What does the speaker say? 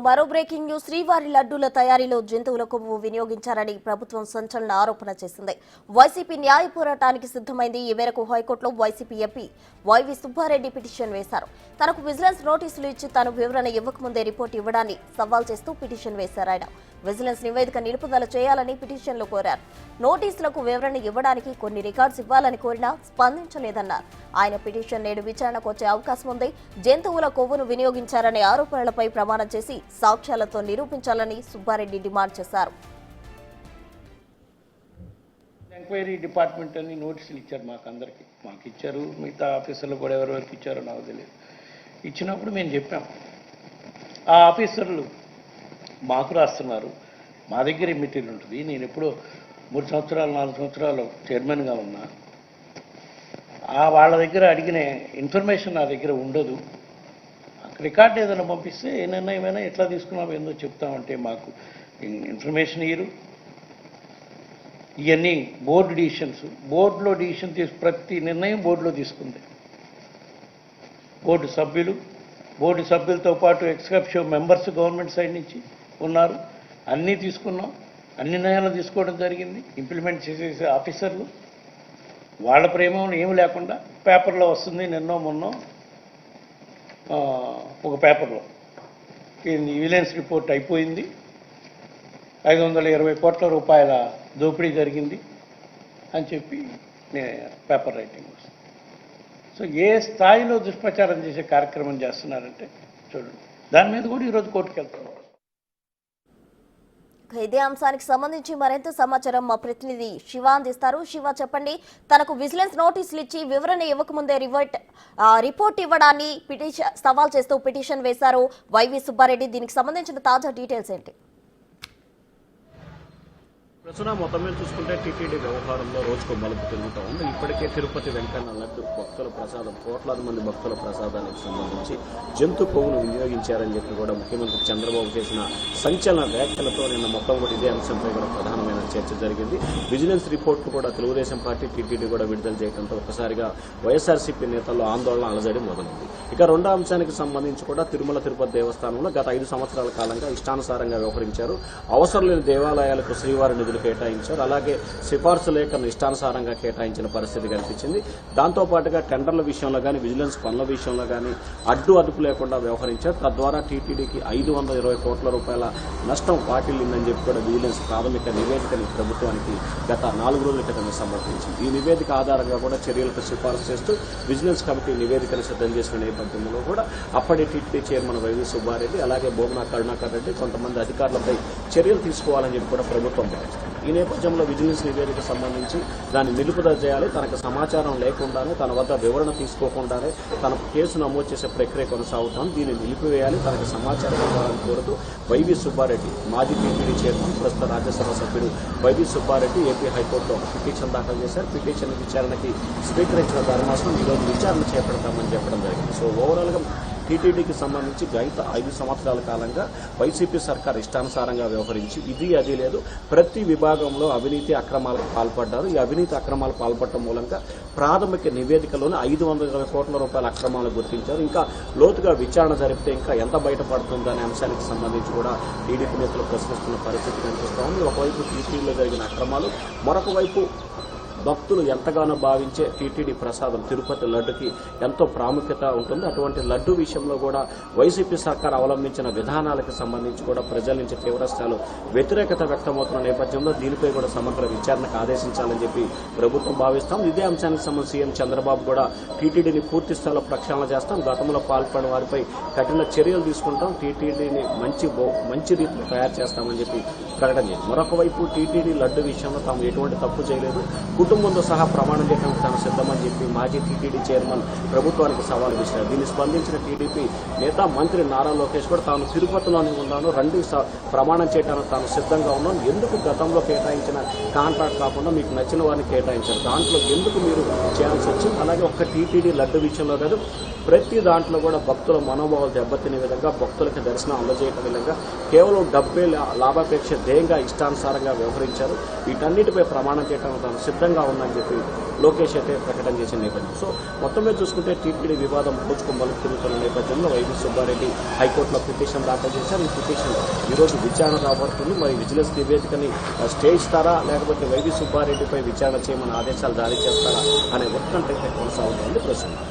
మరో breaking news. శ్రీవారి లడ్డూల తయారీలో జంతువుల కొవ్వు వినియోగించారని ప్రభుత్వం సంచలన ఆరోపణ చేసింది. వైసీపీ న్యాయ పోరాటానికి సిద్ధమైంది. ఈ మేరకు హైకోర్టులో వైసీపీ ఎంపీ వైవి సుబ్బారెడ్డి పిటిషన్ వేశారు. తనకు విజిలెన్స్ నోటీసులు ఇచ్చి తాను వివరణ ఇవ్వకముందే రిపోర్టు ఇవ్వడాన్ని సవాల్ చేస్తూ పిటిషన్ వేశారు. ఆయన విజిలెన్స్ నివేదిక నిలుపుదల చేయాలని పిటిషన్లో కోరారు. నోటీసులకు వివరణ ఇవ్వడానికి కొన్ని రికార్డ్స్ ఇవ్వాలని కోరినా స్పందించలేదన్నారు. ఆయన పిటిషన్ నేడు విచారణకు వచ్చే అవకాశం ఉంది. జంతువుల కొవ్వును వినియోగించారనే ఆరోపణలపై ప్రమాణం చేసి సాక్ష్యాలతో నిరూపించాలని సుబ్బారెడ్డి డిమాండ్ చేశారు. ఎంక్వైరీ డిపార్ట్మెంట్ అని నోటీసులు ఇచ్చారు మాకు ఇచ్చారు. మిగతా ఆఫీసర్లు కూడా ఎవరెవరికి ఇచ్చారో నాకు తెలియదు. ఇచ్చినప్పుడు మేము చెప్పాం, ఆ ఆఫీసర్లు మాకు రాస్తున్నారు, మా దగ్గర మెటీరియల్ ఉంటుంది. నేను ఎప్పుడో 3 సంవత్సరాలు 4 సంవత్సరాలు చైర్మన్గా ఉన్నా. వాళ్ళ దగ్గర అడిగిన ఇన్ఫర్మేషన్ నా దగ్గర ఉండదు. రికార్డు ఏదైనా పంపిస్తే ఏ నిర్ణయమైనా ఎట్లా తీసుకున్నామో ఏందో చెప్తామంటే మాకు ఇన్ఫర్మేషన్ ఇయ్యరు. ఇవన్నీ బోర్డు డిసిషన్స్. బోర్డులో డిసిషన్ ప్రతి నిర్ణయం బోర్డులో తీసుకుంది. బోర్డు సభ్యులతో పాటు ఎక్స్కప్షో మెంబర్స్ గవర్నమెంట్ సైడ్ నుంచి ఉన్నారు. అన్నీ తీసుకున్నాం, అన్ని నిర్ణయాలు తీసుకోవడం జరిగింది. ఇంప్లిమెంట్ చేసే ఆఫీసర్లు వాళ్ళ ప్రేమ ఏమి లేకుండా పేపర్లో వస్తుంది. నిన్నో మొన్నో ఒక పేపర్లో విజిలెన్స్ రిపోర్ట్ అయిపోయింది, 520 కోట్ల రూపాయల దోపిడీ జరిగింది అని చెప్పి పేపర్ రైటింగ్ వస్తుంది. సో ఏ స్థాయిలో దుష్ప్రచారం చేసే కార్యక్రమం చేస్తున్నారంటే చూడండి. దాని మీద కూడా ఈరోజు కోర్టుకు వెళ్తున్నారు. ఇదే అంశానికి సంబంధించి మరింత సమాచారం మా ప్రతినిధి శివ అందిస్తారు. శివ, చెప్పండి. తనకు విజిలెన్స్ నోటీసులు ఇచ్చి వివరణ ఇవ్వకముందే రిపోర్ట్ ఇవ్వడాన్ని సవాల్ చేస్తూ పిటిషన్ వేశారు వైవి సుబ్బారెడ్డి. దీనికి సంబంధించిన తాజా డీటెయిల్స్ ఏంటి? ప్రస్తుతం మొత్తం మీద చూసుకుంటే టీటీడీ వ్యవహారంలో రోజుకు మలుపు తిరుగుతూ ఉంది. ఇప్పటికే తిరుపతి వెంకన్న లడ్డు భక్తుల ప్రసాదం, కోట్లాది మంది భక్తుల ప్రసాదానికి సంబంధించి జంతు కొవ్వును వినియోగించారని చెప్పి కూడా ముఖ్యమంత్రి చంద్రబాబు చేసిన సంచలన వ్యాఖ్యలతో నిన్న మొత్తం కూడా ఇదే అంశంపై కూడా ప్రధానమైన చర్చ జరిగింది. విజిలెన్స్ రిపోర్టు కూడా తెలుగుదేశం పార్టీ టీటీడీ కూడా విడుదల చేయడంతో ఒక్కసారిగా వైఎస్ఆర్సీపీ నేతల్లో ఆందోళన అలజడి మొదలైంది. ఇక రెండో అంశానికి సంబంధించి కూడా తిరుమల తిరుపతి దేవస్థానంలో గత 5 సంవత్సరాల కాలంగా ఇష్టానుసారంగా వ్యవహరించారు. అవసరం లేని దేవాలయాలకు శ్రీవారి నిధులు కేటాయించారు. అలాగే సిఫార్సు లేఖను ఇష్టానుసారంగా కేటాయించిన పరిస్థితి కనిపించింది. దాంతోపాటుగా టెండర్ల విషయంలో కానీ విజిలెన్స్ పనుల విషయంలో కానీ అదుపు లేకుండా వ్యవహరించారు. తద్వారా టీటీడీకి 520 కోట్ల రూపాయల నష్టం వాటిల్లిందని చెప్పి కూడా విజిలెన్స్ ప్రాథమిక నివేదికని ప్రభుత్వానికి గత 4 రోజుల క్రితం సమర్పించింది. ఈ నివేదిక ఆధారంగా కూడా చర్యలకు సిఫార్సు చేస్తూ విజిలెన్స్ కమిటీ నివేదికను సిద్ధం చేసిన నేపథ్యంలో కూడా అప్పటి టీటీడీ చైర్మన్ వైవి సుబ్బారెడ్డి, అలాగే బోమన కరుణాకర్ రెడ్డి కొంతమంది అధికారులపై చర్యలు తీసుకోవాలని చెప్పి కూడా ప్రభుత్వం భావిస్తుంది. ఈ నేపథ్యంలో విజిలెన్స్ నివేదిక సంబంధించి దాన్ని నిలుపుదల చేయాలి. తనకు సమాచారం లేకుండానే, తన వద్ద వివరణ తీసుకోకుండానే తన కేసు నమోదు చేసే ప్రక్రియ కొనసాగుతాం, దీన్ని నిలిపివేయాలి, తనకు సమాచారం ఇవ్వాలని కోరుతూ వైవి సుబ్బారెడ్డి, మాజీ టీటీడీ చైర్మన్, ప్రస్తుత రాజ్యసభ సభ్యుడు వైవి సుబ్బారెడ్డి ఏపీ హైకోర్టులో ఒక పిటిషన్ దాఖలు చేశారు. పిటిషన్ విచారణకి స్వీకరించిన ధర్మాసనం ఈరోజు విచారణ చేపడతామని చెప్పడం జరిగింది. సో ఓవరాల్గా టీటీడీకి సంబంధించి గత 5 సంవత్సరాల కాలంగా వైసీపీ సర్కార్ ఇష్టానుసారంగా వ్యవహరించి ఇది అది లేదు ప్రతి విభాగంలో అవినీతి అక్రమాలకు పాల్పడ్డారు. ఈ అవినీతి అక్రమాలు పాల్పడటం మూలంగా ప్రాథమిక నివేదికలోనే 520 కోట్ల రూపాయల అక్రమాలు గుర్తించారు. ఇంకా లోతుగా విచారణ జరిపితే ఇంకా ఎంత బయటపడుతుందనే అంశానికి సంబంధించి కూడా టీడీపీ నేతలు ప్రశ్నిస్తున్న పరిస్థితి కనిపిస్తోంది. ఒకవైపు టీటీడీలో జరిగిన అక్రమాలు, మరొక వైపు భక్తులు ఎంతగానో భావించే టీటీడీ ప్రసాదం తిరుపతి లడ్డుకి ఎంతో ప్రాముఖ్యత ఉంటుంది. అటువంటి లడ్డు విషయంలో కూడా వైసీపీ సర్కార్ అవలంబించిన విధానాలకు సంబంధించి కూడా ప్రజల నుంచి తీవ్రస్థాయిలో వ్యతిరేకత వ్యక్తమవుతున్న నేపథ్యంలో దీనిపై కూడా సమగ్ర విచారణకు ఆదేశించాలని చెప్పి ప్రభుత్వం భావిస్తాం. ఇదే అంశానికి సంబంధించి సీఎం చంద్రబాబు కూడా టీటీడీని పూర్తి స్థాయిలో ప్రక్షాళన చేస్తాం, గతంలో పాల్పడిన వారిపై కఠిన చర్యలు తీసుకుంటాం, టీటీడీని మంచి రీతిలో తయారు చేస్తామని చెప్పి ప్రకటన చేసింది. మరొక వైపు టీటీడీ లడ్డు విషయంలో తాము ఎటువంటి తప్పు చేయలేదు, కుటుంబంతో సహా ప్రమాణం చేయడానికి తాను సిద్ధమని చెప్పి మాజీ టీటీడీ చైర్మన్ ప్రభుత్వానికి సవాల్ విసిరారు. దీన్ని స్పందించిన టీడీపీ నేత మంత్రి నారా లోకేష్ కూడా తాను తిరుపతిలోనే ఉన్నాను, రండి ప్రమాణం చేయడానికి తాను సిద్ధంగా ఉన్నాను, ఎందుకు గతంలో కేటాయించిన కాంట్రాక్ట్ కాకుండా మీకు నచ్చిన వారిని కేటాయించారు, దాంట్లో ఎందుకు మీరు చేయాల్సి వచ్చింది, అలాగే ఒక్క టీటీడీ లడ్డు విషయంలో కాదు ప్రతి దాంట్లో కూడా భక్తుల మనోభావాలు దెబ్బతినే విధంగా, భక్తులకి దర్శనం అందజేయడం విధంగా కేవలం డబ్బే లాభాపేక్ష ధ్యేయంగా ఇష్టానుసారంగా వ్యవహరించారు. వీటన్నిటిపై ప్రమాణం చేయడానికి తాను సిద్ధంగా ఉందని చెప్పి లోకేష్ అయితే ప్రకటన చేసిన నేపథ్యం. సో మొత్తం మీద చూసుకుంటే టీటీడీ వివాదం రోజుకు మలుపు తిరుగుతున్న నేపథ్యంలో వైవి సుబ్బారెడ్డి హైకోర్టులో పిటిషన్ దాఖలు చేశారు. ఈ పిటిషన్ ఈరోజు విచారణ రాబడుతుంది. మరి విజిలెన్స్ నివేదికని స్టే ఇస్తారా, లేకపోతే వైవి సుబ్బారెడ్డిపై విచారణ చేయమని ఆదేశాలు జారీ చేస్తారా అనే ఉత్కంఠ అయితే కొనసాగుతుంది ప్రస్తుతం.